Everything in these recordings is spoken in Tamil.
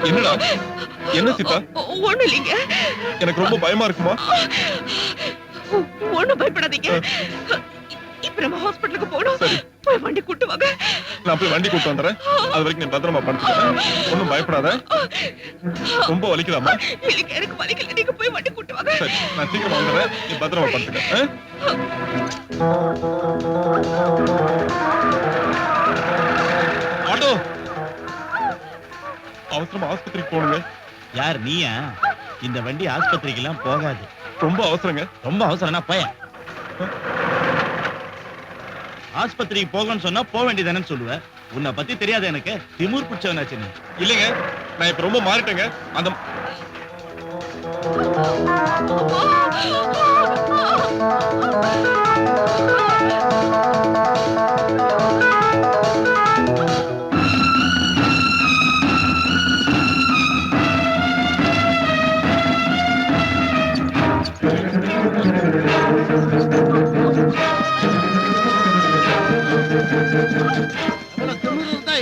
என்னடா என்ன சீதா? ஒண்ணு இல்லைங்க. எனக்கு ரொம்ப பயமா இருக்குமா? ஒண்ணும் பயப்படாதீங்க. இப்ப நம்ம ஹாஸ்பிடலுக்கு போகணும். போய் வண்டி கூட்டு வாங்க. நான் போய் வண்டி கூட்டு வந்துறேன். அது வரைக்கும் நீ பத்திரமா படுத்துக்க. ஒண்ணும் பயப்படாத. ரொம்ப வலிக்குதாமா? இல்லைங்க, எனக்கு வலிக்கல. நீங்க போய் வண்டி கூட்டு வாங்க. சரி, நான் சீக்கிரமா வந்துறேன். நீ பத்திரமா படுத்துக்க. ஆட்டோ, அவசரமா ஆஸ்பத்திரிக்கு போகணுங்க. யார் நீயா? இந்த வண்டி ஆஸ்பத்திரிக்கு எல்லாம் போகாது. ரொம்ப அவசரங்க. ரொம்ப அவசரம்னா போய. ஆஸ்பத்திரிக்கு போகணும்னு சொன்னா போக வேண்டியதானு சொல்லுவேன். உன்னை பத்தி தெரியாது எனக்கு. திமிர் பிடிச்சவனாச்சு நீ. இல்லைங்க, நான் இப்ப ரொம்ப மாறிட்டேங்க. அந்த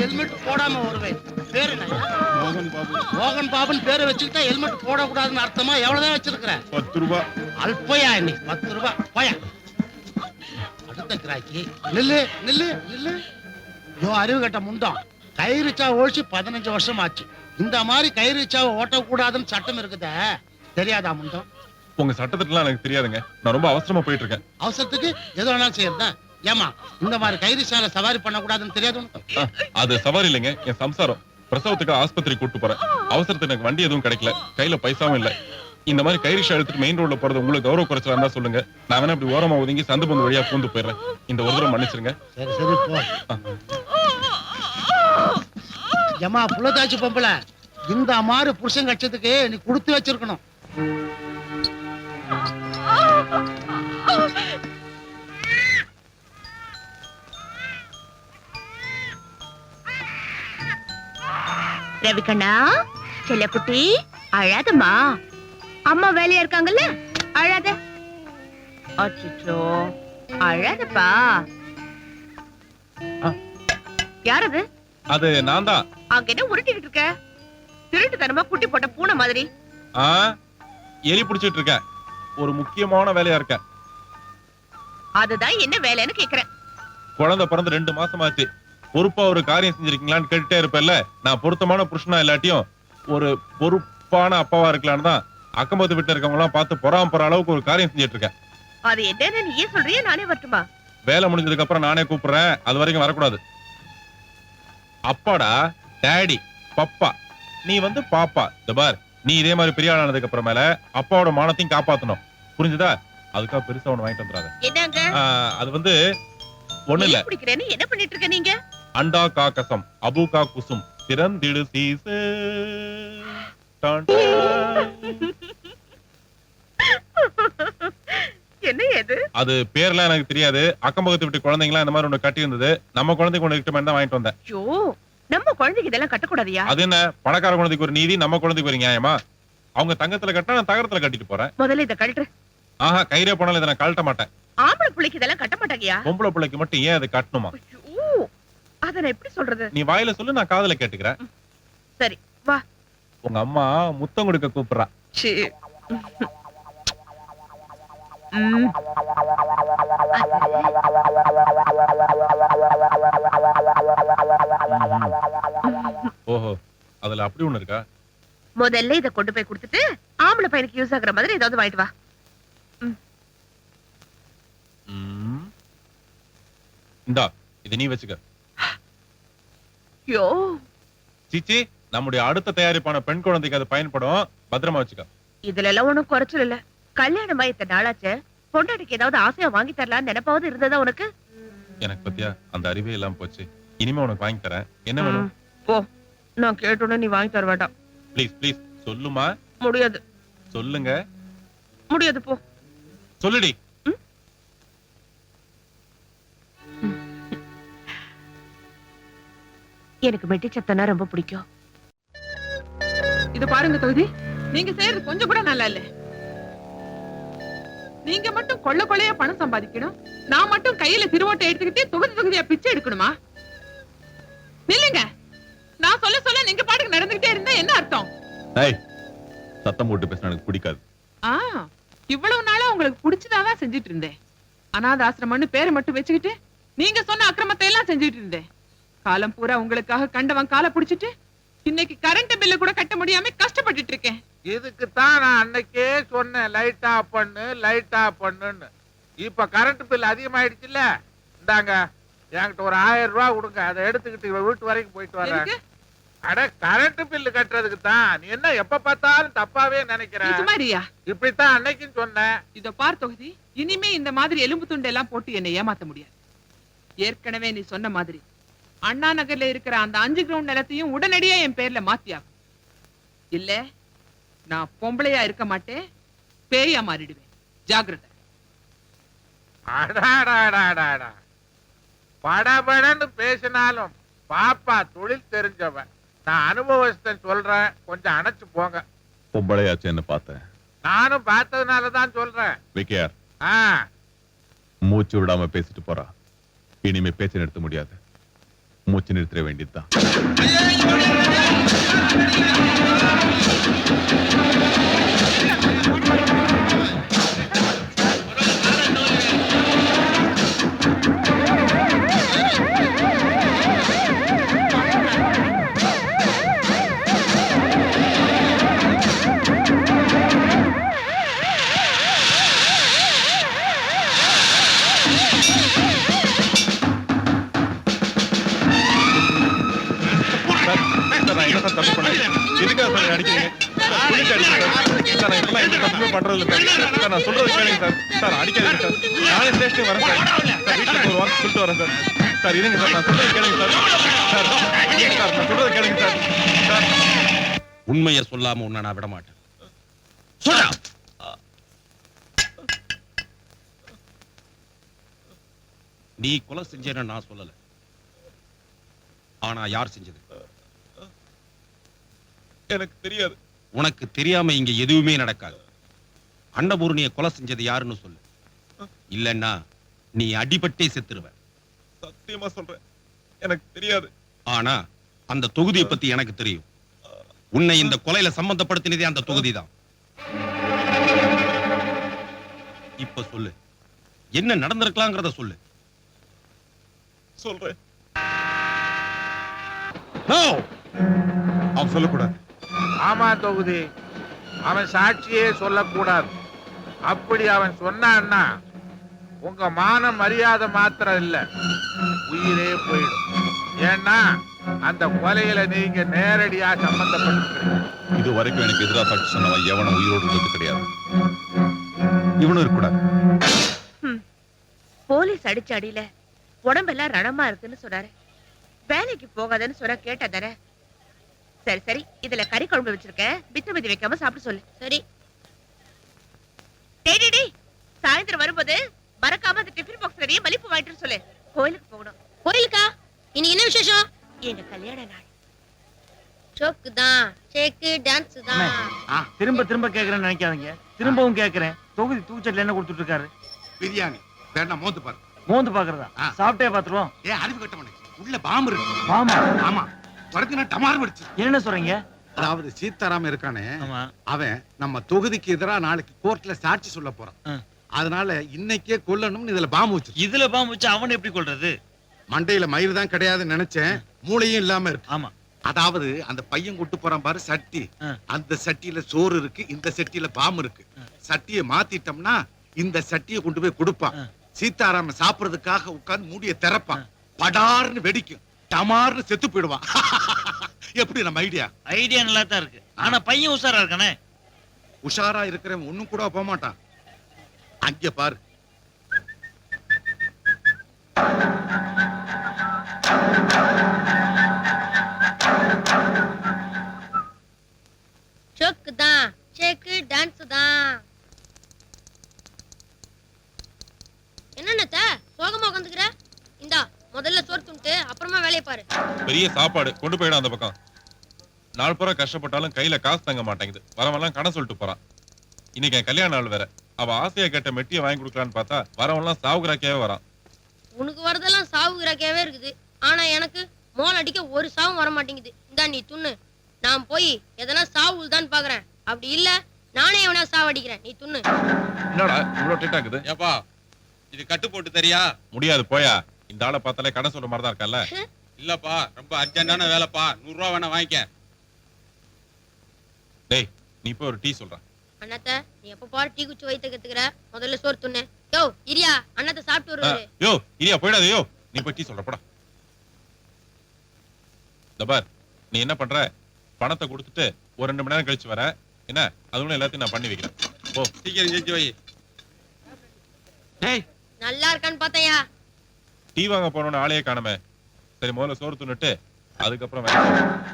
ஹெல்மெட் போடாம வருவேன். பேரு என்ன? மோகன் பாபு. மோகன் பாபுன்னு பேரை வச்சுக்கிட்டா ஹெல்மெட் போடக்கூடாதுன்னு அர்த்தமா? எவ்வளவுதான் வச்சிருக்கிறேன்? 10 ரூபாய். அல்பயா நீ 10 ரூபாய் போயா. அடுத்த கிராக்கி. நில்லு நில்லு நில்லு. யோ அறிவு கட்ட முண்டம். கைரிச்சா ஓடிச்சு 15 வருஷம் ஆச்சு. இந்த மாதிரி கைரிச்சாவை ஓட்டக்கூடாதுன்னு சட்டம் இருக்குதே, தெரியாதா முண்டம்? உங்க சட்டத்திட்டலாம் எனக்கு தெரியாதுங்க. நான் ரொம்ப அவசரமா போயிட்டு இருக்கேன். அவசரத்துக்கு எது வேணாலும் செய்யறதா? ஏமா இந்த மாதிரி கைரிச்சால சவாரி பண்ணக்கூடாதுன்னு தெரியாது உனக்கு? அது சவாரி இல்லைங்க, என் சம்சாரம். பிரசவத்துக்கு ஆஸ்பத்திரி கூட்டு போறேன். அவசரத்துக்கு எனக்கு வண்டி எதுவும் கிடைக்கல, கையில பைசாவும் இல்ல. இந்த மாதிரி கைரிஷா எடுத்துட்டு மெயின் ரோட்ல போறது உங்களுக்கு கௌரவ குறைச்சலா இருந்தா சொல்லுங்க. நான் வேணா இப்படி ஓரமா ஒதுங்கி சந்து பந்து வழியா பூந்து போயிடுறேன். இந்த ஒரு தடவை மன்னிச்சிருங்க. சரி சரி போ. ஏமா புள்ளதாச்சு பொம்பளை, இந்த மாதிரி புருஷன் கட்சத்துக்கு நீ கொடுத்து வச்சிருக்கணும். ரவிகண்ணா, செல்லக்குட்டி, அழாதம்மா. அம்மா வேலையா இருக்காங்கல்ல, அழாத. அச்சோ, அழாதப்பா. யாரது? அது நான் தான். அங்க என்ன உருட்டிட்டு இருக்க? திருட்டுத்தனமா குட்டி போட்ட பூனை மாதிரி. எலி பிடிச்சிட்டு இருக்க. ஒரு முக்கியமான வேலையா இருக்க. அதுதான் என்ன வேலைன்னு கேக்குறேன். குழந்தை பிறந்து 2 மாசமாச்சு. பொறுப்பா ஒரு காரியம் செஞ்சிருக்கீங்களான்னு கேட்டுட்டே இருப்பேன்ல. நான் பொருத்தமான புருஷனா இல்லாட்டியும் ஒரு பொறுப்பான அப்பாவா இருக்கலான்னு தான் அக்கம்பத்து வீட்டுல இருக்கவங்க எல்லாம் பார்த்து பொறாம அளவுக்கு ஒரு காரியம் செஞ்சிட்டு இருக்கேன். அது என்னன்னு நீயே சொல்றியா, நானே வரட்டுமா? வேலை முடிஞ்சதுக்கு அப்புறம் நானே கூப்பிடுறேன். அது வரைக்கும் வரக்கூடாது. அப்பாடா, டாடி, பப்பா. நீ வந்து பாப்பா. இந்த பார், நீ இதே மாதிரி பெரிய ஆளானதுக்கு அப்புறமேல அப்பாவோட மானத்தையும் காப்பாத்தணும். புரிஞ்சுதா? அதுக்காக பெருசா ஒண்ணு வாங்கிட்டு வந்துறாத. என்னங்க? அது வந்து ஒண்ணு இல்ல. பிடிக்கிறேன்னு என்ன பண்ணிட்டு இருக்க நீங்க? அண்டா காக்கசம் அபூகா குசும் திறந்திடு சீசு. என்ன இது? அது பேர்லாம் எனக்கு தெரியாது. அக்கம்பக்கத்து வீட்டு குழந்தைங்களா இந்த மாதிரி ஒண்ணு கட்டி இருந்தது. நம்ம குழந்தைக்கு ஒண்ணு கிட்ட மாதிரி தான் வாங்கிட்டு வந்தேன். ஐயோ, நம்ம குழந்தைக்கு இதெல்லாம் கட்டக்கூடாதியா? அது என்ன, பணக்கார குழந்தைக்கு ஒரு நீதி, நம்ம குழந்தைக்கு ஒரு நியாயமா? அவங்க தங்கத்துல கட்டினா நான் தகரத்துல கட்டிட்டு போறேன். முதல்ல இத கழட்டு. ஆஹா, கைரே போனாலும் இதை நான் கழட்ட மாட்டேன். ஆம்பளை பிள்ளைக்கு இதெல்லாம் கட்ட மாட்டாங்கயா? பொம்பளை பிள்ளைக்கு மட்டும் ஏன் அதை கட்டணுமா? ஐயோ, அத நான் எப்படி சொல்றது? நீ வாயில சொல்லு, நான் காதுல கேட்டுக்கிறேன். சரி வா. உங்க அம்மா முத்தம் கொடுக்க கூப்பிடுறா. சீ. ஓஹோ, அதுல அப்படி ஒண்ணு இருக்கா? முதல்ல இத கொண்டு போய் கொடுத்துட்டு ஆம்பளை பையனுக்கு யூஸ் ஆகுற மாதிரி ஏதாவது வாங்கிட்டு வா. இந்தா, இது நீ வச்சுக்க. யோ, சீச்சி, நம்முடைய அடுத்த தயாரிப்பான பெண் குழந்தைக்கு அது பயன்படும். பத்திரமா வச்சுக்க. இதுல எல்லாம் ஒண்ணும் குறைச்சல் இல்ல. கல்யாணமா இத்தனை நாளாச்சு, பொண்டாட்டிக்கு ஏதாவது ஆசையா வாங்கி தரலாம்னு நினைப்பாவது இருந்ததா உனக்கு? எனக்கு பத்தியா அந்த அறிவே எல்லாம் போச்சு. இனிமே உனக்கு வாங்கி தரேன். என்ன வேணும்? போ, நான் கேட்டோன்னு நீ வாங்கி தர வேண்டாம். ப்ளீஸ் ப்ளீஸ் சொல்லுமா. முடியாது. சொல்லுங்க. முடியாது, போ. சொல்லுடி. எனக்கு மெட்டி சத்தம்னா ரொம்ப பிடிக்கும். இது பாருங்க தொகுதி, நீங்க செய்யறது கொஞ்சம் கூட நல்லா இல்ல. நீங்க மட்டும் கொள்ள கொள்ளையா பணம் சம்பாதிக்கணும், நான் மட்டும் கையில திருவோட்டை எடுத்துக்கிட்டே தொகுதி தொகுதியா பிச்சை எடுக்கணுமா? நில்லுங்க. நான் சொல்ல சொல்ல நீங்க பாட்டுக்கு நடந்துகிட்டே இருந்தா என்ன அர்த்தம்? ஏய், சத்தம் போட்டு பேசினா எனக்கு பிடிக்காது. ஆ, இவ்வளவு நாளா உங்களுக்கு பிடிச்சதாதான் செஞ்சுட்டு இருந்தேன். அனாத ஆசிரமம்னு பேரை மட்டும் வச்சுக்கிட்டு நீங்க சொன்ன அக்கிரமத்தை எல்லாம் செஞ்சுட்டு இருந்தேன். காலம் பூரா உங்களுக்காக கண்டவன் காலை புடிச்சிட்டு இன்னைக்கு கரண்ட் பில்ல கூட கட்ட முடியாம கஷ்டப்பட்டுட்டு இருக்கேன். இதுக்கு தான் நான் அன்னைக்கே சொன்னேன் லைட் ஆஃப் பண்ணுன்னு. இப்ப கரண்ட் பில் அதிகமாயிடுச்சுல்ல, இந்தாங்க என்கிட்ட ஒரு 1000 ரூபாய் கொடுங்க, அதை எடுத்துக்கிட்டு இவ வீட்டு வரைக்கும் போயிட்டு வரேன். எதுக்கு? அட கரண்ட் பில் கட்டுறதுக்கு தான். நீ என்ன எப்ப பார்த்தாலும் தப்பாவே நினைக்கிற? இது மாதிரியா? இப்படித்தான் அன்னைக்கும் சொன்னேன். இதோ பார் தொகுதி, இனிமே இந்த மாதிரி எலும்பு துண்டு எல்லாம் போட்டு என்னை ஏமாத்த முடியாது. ஏற்கனவே நீ சொன்ன மாதிரி அண்ணா நகர்ல இருக்கிற அந்த 5 கிரவுண்ட் நிலத்தையும் உடனடியா என் பேர்ல மாத்தியாகும். இல்ல நான் பொம்பளையா இருக்க மாட்டேன், பேயா மாறிடுவேன். ஜாக்கிரதை. அடாடாடாடாடா, படபடன்னு பேசினாலும் பாப்பா தொழில் தெரிஞ்சவன். நான் அனுபவத்தை சொல்றேன், கொஞ்சம் அணைச்சு போங்க. பொம்பளையாச்சுன்னு பார்த்தேன். நானும் பார்த்ததுனாலதான் சொல்றேன். விக்கையார், ஆ, மூச்சு விடாம பேசிட்டு போறா. இனிமே பேச்சு நிறுத்த முடியாது. மூச்சு நிறுத்த வேண்டியதுதான். நான் சொல்றது கேளுங்க சார். அடிக்காதீங்க சார். நானே ஸ்டேஷனுக்கு வரேன் சார். வீட்டுக்கு ஒரு வாரம் சொல்லிட்டு வரேன் சார். சார் இருங்க சார், நான் சொல்றது கேளுங்க சார். சார் நான் சொல்றது கேளுங்க சார். சார் உண்மையை சொல்லாம உன்னை நான் விட மாட்டேன். சொல்றா. நீ கொலை செஞ்சேன்னு நான் சொல்லல. ஆனா யார் செஞ்சது எனக்கு தெரியாது. உனக்கு தெரியாம இங்க எதுவுமே நடக்காது. அன்னபூர்ணியை கொலை செஞ்சது யாருன்னு சொல்லு. இல்லன்னா நீ அடிபட்டே செத்துருவ. சத்தியமா சொல்றேன், எனக்கு தெரியாது. ஆனா அந்த தொகுதியை பத்தி எனக்கு தெரியும். உன்னை இந்த கொலையில சம்பந்தப்படுத்தினதே அந்த தொகுதி தான். இப்ப சொல்லு, என்ன நடந்திருக்கலாங்கிறத சொல்லு. சொல்றேன். அவன் சொல்லக்கூடாது. ஆமா தொகுதி, அவன் சாட்சியே சொல்லக்கூடாது. அப்படி அவன் சொன்னான்னா உங்க மான மரியாதை மாத்திரம் இல்ல, உயிரே போயிடும். ஏன்னா அந்த கொலையில நீங்க நேரடியா சம்பந்தப்பட்டிருக்கீங்க. இது வரைக்கும் எனக்கு எதிராக சாட்சி சொன்னவன் எவனும் உயிரோடு இருந்தது கிடையாது. இவனும் இருக்கக்கூடாது. போலீஸ் அடிச்ச அடியில உடம்பெல்லாம் ரணமா இருக்குன்னு சொன்னாரு. வேலைக்கு போகாதன்னு சொன்னா கேட்டதானே? சரி சரி, இதுல கறி குழம்பு வச்சிருக்கேன், பித்த மிதி வைக்காம சாப்பிட சொல்லு. சரி. டேய், சாயந்தரம் வரும்போது மறக்காம அந்த டிஃபன் பாக்ஸ் நிறைய மல்லிப்பூ வாங்கிட்டு சொல்லு. கோயிலுக்கு போகணும். கோயிலுக்கா? இன்னைக்கு என்ன விசேஷம்? எங்க கல்யாண நாள். சோக்கு தான், சேக்கு டான்ஸ் தான். திரும்ப திரும்ப கேக்குறேன்னு நினைக்காதீங்க. திரும்பவும் கேக்குறேன். தொகுதி தூச்சட்ல என்ன கொடுத்துட்டு இருக்காரு? பிரியாணி வேணா மோந்து பாரு. மோந்து பாக்குறதா? சாப்பிட்டே பாத்துருவோம். அறிவு கட்டவனே, உள்ள பாம்பு இருக்கு. ஆமா ஆமா, வரதுனா டமார் வெடிச்சு. என்ன சொல்றீங்க? அதாவது சீதாராம இருக்கானே, ஆமா, அவன் நம்ம தொகுதிக்கு எதிரா நாளைக்கு கோர்ட்ல சாட்சி சொல்ல போறான். அதனால இன்னைக்கே கொல்லணும்னு இதுல பாம்பு வச்சு. இதுல பாம்பு வச்சு அவன் எப்படி கொல்றது? மண்டையில மயிறு தான் கிடையாதுன்னு நினைச்சேன், மூளையும் இல்லாம இருக்கு. ஆமா, அதாவது அந்த பையன் கூட்டு போறான் பாரு சட்டி, அந்த சட்டியில சோறு இருக்கு, இந்த சட்டியில பாம்பு இருக்கு. சட்டியை மாத்திட்டோம்னா இந்த சட்டியை கொண்டு போய் கொடுப்பான். சீதாராம சாப்பிடுறதுக்காக உட்கார்ந்து மூடிய திறப்பான். படார்னு வெடிக்கும், டமார்னு செத்து போயிடுவான். எப்படி நம்ம ஐடியா? ஐடியா நல்லா தான் இருக்கு. ஆனா பையன் உஷாரா இருக்கானே. உஷாரா இருக்கிறவன் ஒண்ணும் கூட போக மாட்டான். அங்க பாரு. சோக்கு தான், சேக்கு டான்ஸ் தான். என்னன்னத்த சோகமா உட்காந்துக்கிற? இந்தா முதல்ல சோறு துண்டு, அப்புறமா வேலையை பாரு. பெரிய சாப்பாடு கொண்டு போயிடும் அந்த பக்கம். நாள் பூரா கஷ்டப்பட்டாலும் கையில காசு தங்க மாட்டேங்குது. வரவெல்லாம் கடன் சொல்லிட்டு போறான். இன்னைக்கு என் கல்யாண நாள் வேற. அவ ஆசையா கேட்ட மெட்டியை வாங்கி கொடுக்கலான்னு பார்த்தா வரவெல்லாம் சாவுகிறாக்கியாவே வரான். உனக்கு வரதெல்லாம் சாவுகிறாக்கியாவே இருக்குது. ஆனா எனக்கு மோல் அடிக்க ஒரு சாவும் வர மாட்டேங்குது. இதான் நீ துண்ணு. நான் போய் எதனா சாவுதான் பாக்குறேன். அப்படி இல்ல நானே எவனா சாவடிக்கிறேன். நீ துண்ணு. என்னடா இவ்வளவு டைட் ஆகுது? ஏப்பா இது கட்டு போட்டு தெரியா? முடியாது போயா. இந்த ஆளை பார்த்தாலே கடன் சொல்ற மாதிரி தான் இருக்கல்ல. இல்லப்பா ரொம்ப அர்ஜென்டான வேலைப்பா. 100 ரூபா வேணா வாங்கிக்க. டேய் நீ போய் ஒரு டீ சொல்ற. அண்ணாத்த நீ எப்ப பாரு டீ குச்சி வைத்து கத்துக்கிற. முதல்ல சோறு துண்ணு. யோ இரியா அண்ணாத்த சாப்பிட்டு வருவாரு. யோ இரியா போயிடாத. யோ நீ போய் டீ சொல்ற போடா. தபார் நீ என்ன பண்ற? பணத்தை கொடுத்துட்டு ஒரு 2 மணி நேரம் கழிச்சு வர. என்ன அதுவும் எல்லாத்தையும் நான் பண்ணி வைக்கிறேன். போ சீக்கிரம் செஞ்சு வை. டேய் நல்லா இருக்கான்னு பாத்தையா? டீ வாங்க போனோம்னு ஆளையே காணமே. சரி முதல்ல சோறு துண்ணுட்டு அதுக்கப்புறம் வேலை.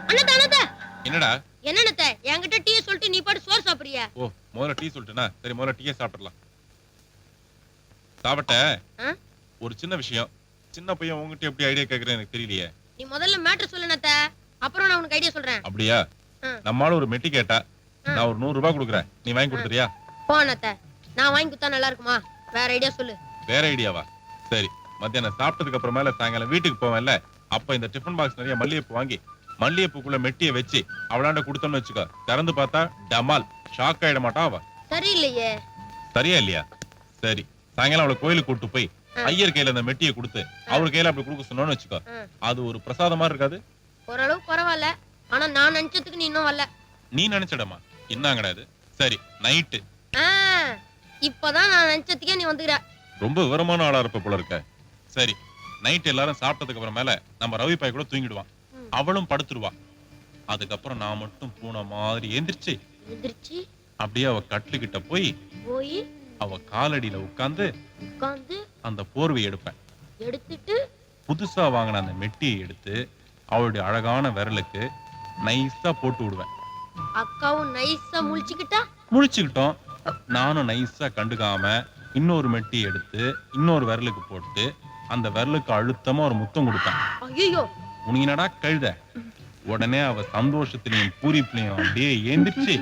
அண்ணாத்த அண்ணாத்த என்னடா? என்னண்ணாத்த என்கிட்ட டீ சொல்லிட்டு நீ பாட்டு சோறு சாப்பிடுறியா? ஓ முதல்ல டீ சொல்லிட்டுனா சரி முதல்ல டீயே சாப்பிடலாம். சாப்பிட்ட ஒரு சின்ன விஷயம். சின்ன பையன் உங்ககிட்ட எப்படி ஐடியா கேக்குறேன்னு எனக்கு தெரியலையே. நீ முதல்ல மேட்டர் சொல்லு அண்ணாத்த. அப்புறம் நான் உனக்கு ஐடியா சொல்றேன். அப்படியா? நம்மால ஒரு மெட்டி கேட்டா நான் ஒரு 100 ரூபாய் கொடுக்குறேன். நீ வாங்கி கொடுத்துறியா? போ அண்ணாத்த. நான் வாங்கி கொடுத்தா நல்லா இருக்குமா? வேற ஐடியா சொல்லு. வேற ஐடியாவா? சரி மத்தியானம் சாப்பிட்டதுக்கு அப்புறமேல சாயங்காலம் வீட்டுக்கு போவேன்ல, அப்ப இந்த டிஃபன் பாக்ஸ் நிறைய மல்லிகைப்பூ வாங்கி மல்லிகைப்பூக்குள்ள மெட்டியை வச்சு அவளாண்ட கொடுத்தோம்னு வச்சுக்கோ. திறந்து பார்த்தா டமால் ஷாக் ஆயிட மாட்டா அவ. சரியில்லையே. சரியா இல்லையா? சரி சாயங்காலம் அவளை கோயிலுக்கு கூட்டு போய் ஐயர் கையில அந்த மெட்டியை கொடுத்து அவர் கையில அப்படி கொடுக்க சொன்னோம்னு வச்சுக்கோ. அது ஒரு பிரசாதமா இருக்காது? ஓரளவு பரவாயில்ல. ஆனா நான் நினைச்சதுக்கு நீ இன்னும் வரல. நீ நினைச்சடமா என்னங்கடா இது? சரி நைட்டு. இப்பதான் நான் நினைச்சதுக்கே நீ வந்துக்கிற. ரொம்ப விவரமான ஆளா இருப்ப போல இருக்க. சரி நைட் எல்லாரும் சாப்பிட்டதுக்கு அப்புறமேல நம்ம ரவி பாய் கூட தூங்கிடுவான். அவளும் படுத்துருவா. அதுக்கப்புறம் நான் மட்டும் பூனை மாதிரி எந்திரிச்சு அப்படியே அவ கட்டுக்கிட்ட போய் அவ காலடியில உட்கார்ந்து அந்த போர்வை எடுப்பேன். எடுத்துட்டு புதுசா வாங்கின அந்த மெட்டியை எடுத்து அவளுடைய அழகான விரலுக்கு நைஸா போட்டு விடுவேன். அக்காவும் நைஸா முழிச்சுக்கிட்டோம். நானும் நைஸா கண்டுக்காம இன்னொரு மெட்டி எடுத்து இன்னொரு விரலுக்கு போட்டு அந்த விரலுக்கு அழுத்தமா ஒரு முத்தம் கொடுப்பேன். ஐயோ உனக்கு என்னடா கழுத? உடனே அவ சந்தோஷத்திலையும் பூரிப்புலையும் அப்படியே ஏந்திரிச்சு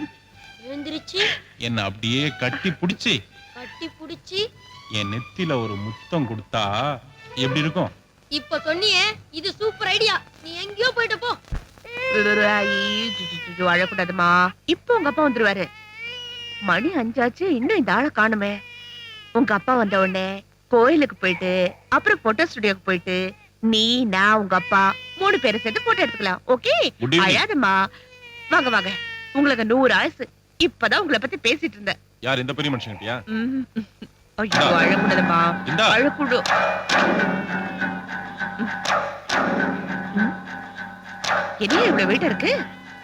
என்ன அப்படியே கட்டி புடிச்சு என் நெத்தில ஒரு முத்தம் கொடுத்தா எப்படி இருக்கும்? இப்ப சொன்னியே இது சூப்பர் ஐடியா. நீ எங்கேயோ போயிட்டு போ. அழக்கூடாதுமா. இப்ப உங்க அப்பா வந்துருவாரு. மணி 5 ஆச்சு. இன்னும் இந்த ஆளை காணுமே. உங்க அப்பா வந்த உடனே கோயிலுக்கு போயிட்டு அப்புறம் போட்டோ ஸ்டுடியோக்கு போயிட்டு நீ நான் உங்க அப்பா 3 பேரை சேர்த்து போட்டோ எடுத்துக்கலாம். ஓகே அழாதம்மா. வாங்க வாங்க. உங்களுக்கு 100 ஆயுசு. இப்பதான் உங்களை பத்தி பேசிட்டு இருந்தேன். யார் இந்த பெரிய மனுஷன்ட்டியா? ஐயோ அழக்கூடாதுமா. அழக்கூடு. என்ன இவ்வளவு வெயிட் இருக்கு?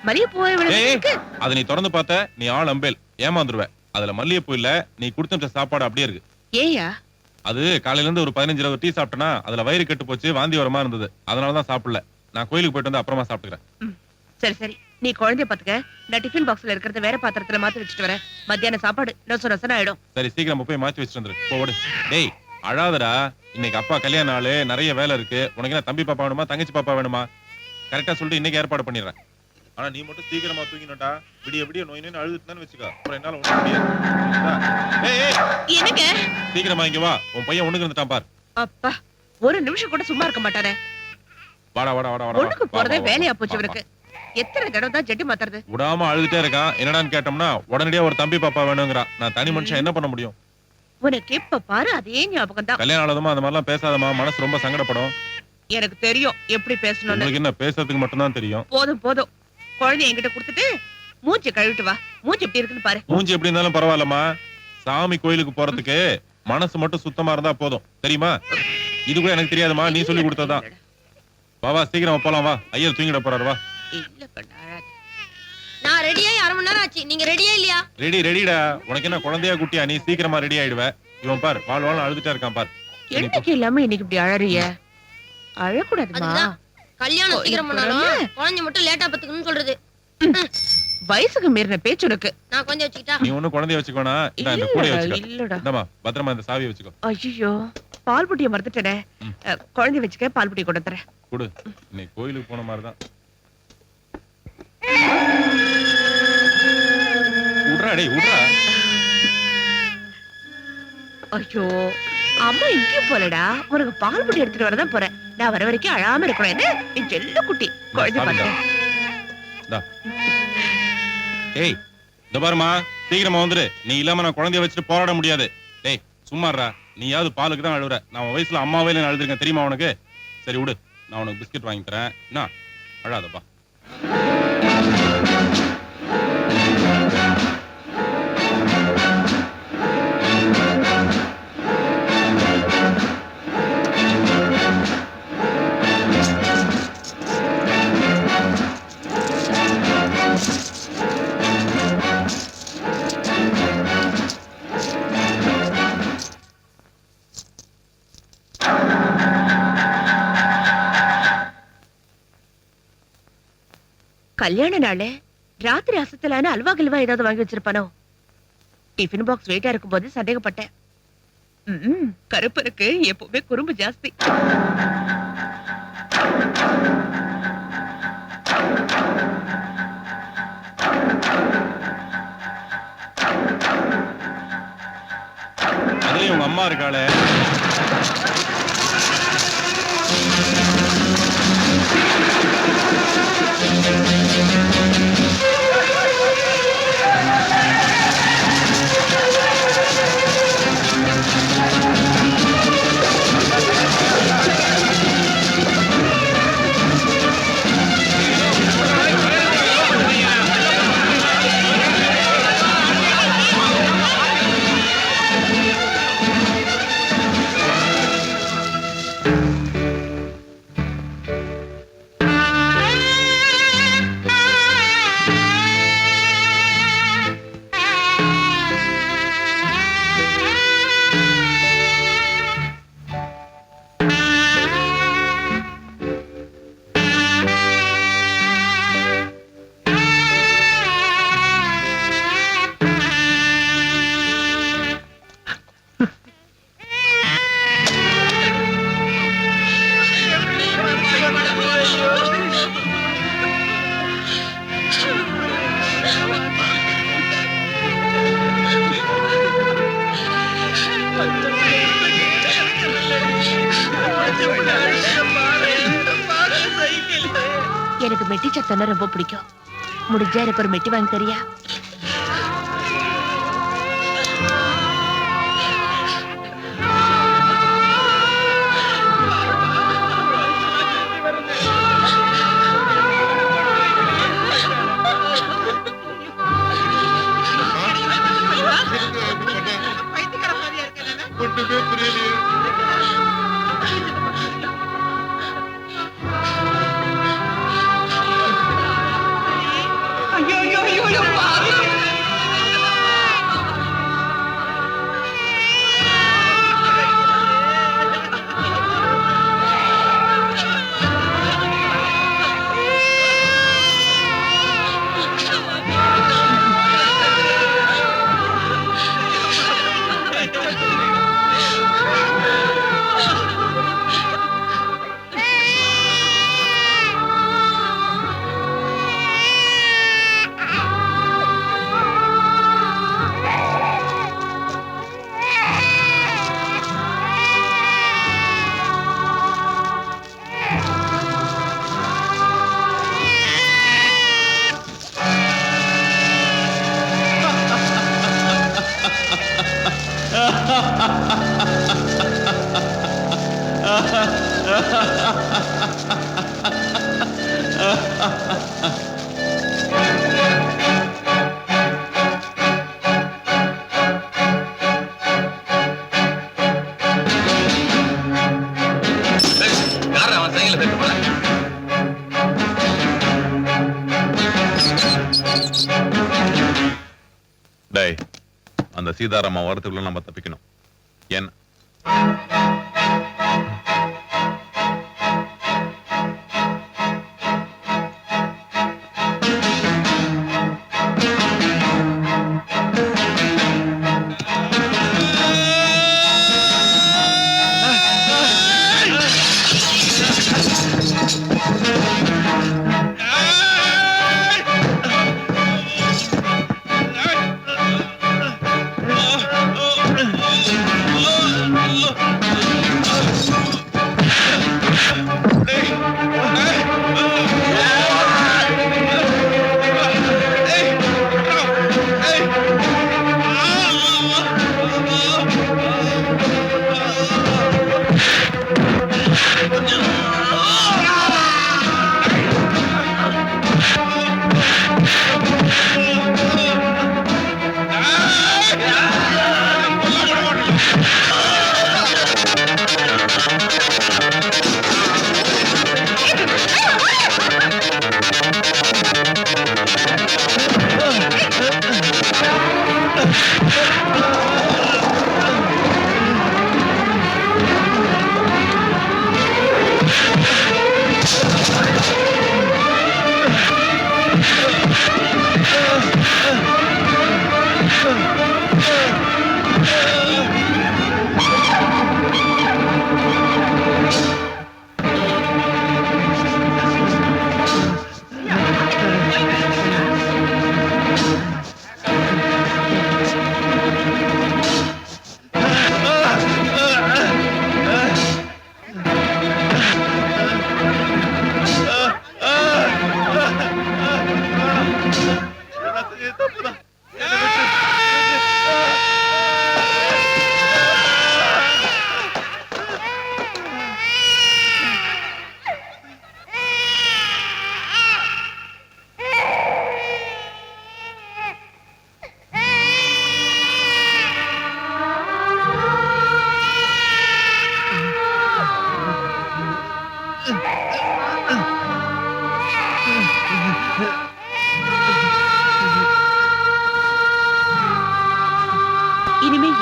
மல்லிகைப்பூ இருக்கு. அத நீ திறந்து பார்த்த நீ ஆள் அம்பேல் ஏமாந்துருவ. அதுல மல்லிகைப்பூ இல்ல, நீ கொடுத்த சாப்பாடு அப்படியே இருக்கு. ஏயா? அது காலையில இருந்து ஒரு 15-20 டீ சாப்பிட்டனா அதுல வயிறு கெட்டு போச்சு, வாந்தி வரமா இருந்தது. அதனாலதான் சாப்பிடல. நான் கோயிலுக்கு போயிட்டு வந்து அப்புறமா சாப்பிட்டுக்கிறேன். சரி சரி நீ குழந்தைய பாத்துக்க. நான் டிஃபன் பாக்ஸ்ல இருக்கிறத வேற பாத்திரத்துல மாத்தி வச்சுட்டு வரேன். மத்தியான சாப்பாடு நொச ஆயிடும். சரி சீக்கிரம் போய் மாத்தி வச்சுட்டு வந்துரு. போடு. டேய் அழாதடா. இன்னைக்கு அப்பா கல்யாண நாள், நிறைய வேலை இருக்கு. உனக்கு என்ன தம்பி பாப்பா வேணுமா தங்கச்சி பாப்பா வேணுமா? கரெக்டா சொல்லிட்டு இன்னைக்கு ஏற்பாடு பண்ணிடுறேன். ஆனா நீ மட்டும் சீக்கிரமா தூங்கினடா. விடிய நோய் நோய் அழுதுட்டுன்னு வச்சுக்கோ. அப்புறம் என்னால ஒண்ணும் முடியாது. என்னங்க? சீக்கிரமா இங்க வா. உன் பையன் ஒண்ணுக்கு வந்துட்டான் பார். அப்பா ஒரு நிமிஷம் கூட சும்மா இருக்க மாட்டானே. வாடா வாடா வாடா வாடா. ஒண்ணுக்கு போறதே வேலையா போச்சு இவருக்கு. எத்தனை தடவை தான் ஜெட்டி மாத்துறது? விடாம அழுதுட்டே இருக்கான். என்னடான்னு கேட்டோம்னா உடனடியா ஒரு தம்பி பாப்பா வேணுங்கிறான். நான் தனி மனுஷன் என்ன பண்ண முடியும்? உனக்கு எப்ப பாரு அதே ஞாபகம் தான். கல்யாணம் ஆனதுமா அந்த மாதிரிலாம் பேசாதமா. மனசு ரொம்ப சங்கடப்படும். எனக்கு தெரியும் எப்படி பேசணும்னு. உங்களுக்கு என்ன பேசுறதுக்கு மட்டும் தான் தெரியும். போதும் போதும். குழந்தைய என்கிட்ட கொடுத்துட்டு மூஞ்சி கழுவிட்டு வா. மூஞ்சி எப்படி இருக்குன்னு பாரு. மூஞ்சி எப்படி இருந்தாலும் பரவாயில்லம்மா. சாமி கோயிலுக்கு போறதுக்கு மனசு மட்டும் சுத்தமா இருந்தா போதும். தெரியுமா? இது கூட எனக்கு தெரியாதுமா. நீ சொல்லி கொடுத்ததான். வா சீக்கிரமா போலாம். வா ஐயர் தூங்கிட போறாரு. வா. இல்ல கண்ணா. நான் ரெடியா 1/2 மணி நேரம் ஆச்சு. நீங்க ரெடியா இல்லையா? ரெடிடா. உனக்கு என்ன குழந்தையா குட்டியா? நீ சீக்கிரமா ரெடி ஆயிடுவ. இவன் பார் வாழ் அழுதுட்டே இருக்கான் பார். என்னைக்கு இல்லாம இன்னைக்கு இப்படி அழறிய? அழக்கூடாதுமா. கல்யாணம் சீக்கிரம் பண்ணாலும் குழந்தை மட்டும் லேட்டா பத்துக்கணும்னு சொல்றது. வயசுக்கு மீறின பேச்சு உனக்கு. நான் கொஞ்சம் வச்சுக்கிட்டா? நீ ஒண்ணு குழந்தைய வச்சுக்கோனா. இந்த கூடைய வச்சுக்கோ. இல்லடா. இந்தமா பத்திரமா இந்த சாவியை வச்சுக்கோ. ஐயோ பால் புட்டியை மறந்துட்டேனே. குழந்தைய வச்சுக்க. பால் புட்டியை கொண்டு தரேன். கொடு. இன்னைக்கு கோயிலுக்கு போன மாதிரி தான். உட்றா டேய் உட்றா. ஐயோ அம்மா இங்கேயும் போலடா. உனக்கு பால் புட்டி எடுத்துட்டு வரதான் போறேன். நான் வர வரைக்கும் அழாம இருக்கணும். என்ன என் செல்ல குட்டி குழந்தை பாத்து. ஏய் இந்த பாருமா, சீக்கிரமா வந்துரு. நீ இல்லாம நான் குழந்தைய வச்சுட்டு போராட முடியாது. டேய் சும்மாறா, நீயாவது பாலுக்கு தான் அழுவுற. நான் உன் வயசுல அம்மாவே நான் அழுதுருக்கேன் தெரியுமா உனக்கு? சரி விடு, நான் உனக்கு பிஸ்கட் வாங்கி தரேன். என்ன அழாதப்பா. கல்யாண நாள் ராத்திரி அசத்தலான அல்வா கில்வா ஏதாவது வாங்கி வச்சிருப்பானோ? டிஃபன் பாக்ஸ் வெயிட்டா இருக்கும் போது சந்தேகப்பட்டேன். கருப்பு இருக்கு, எப்பவுமே குறும்பு ஜாஸ்தி. அதுலயும் உங்க அம்மா இருக்காளே. எனக்கு மெட்டி சத்தம்னா ரொம்ப பிடிக்கும். முடிஞ்சா எனக்கு ஒரு மெட்டி வாங்கி தரியா? ஒண்ணுமே புரியலையே. டேய், அந்த சீதாராமா வரத்துக்குள்ள நம்ம தப்பிக்கணும். என்ன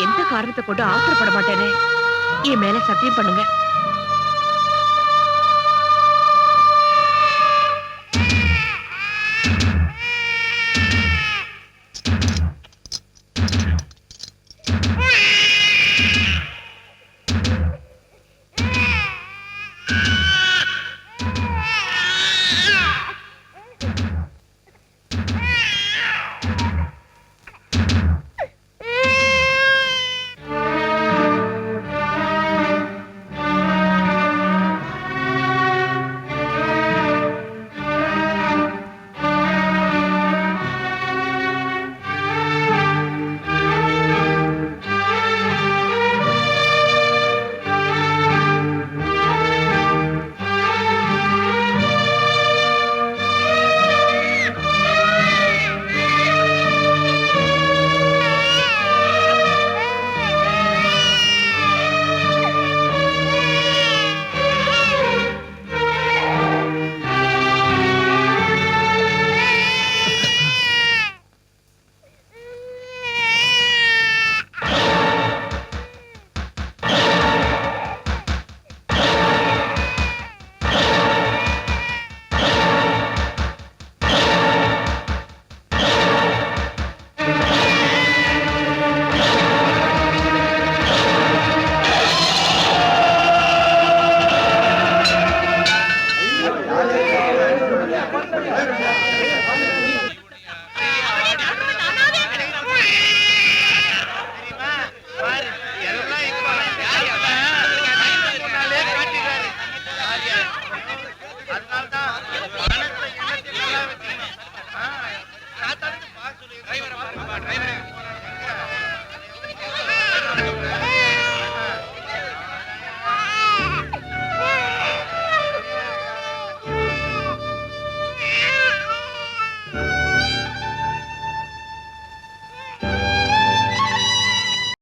எந்த காரணத்தை கொண்டு ஆத்திரப்பட மாட்டேனே. என் மேல சத்தியம் பண்ணுங்க.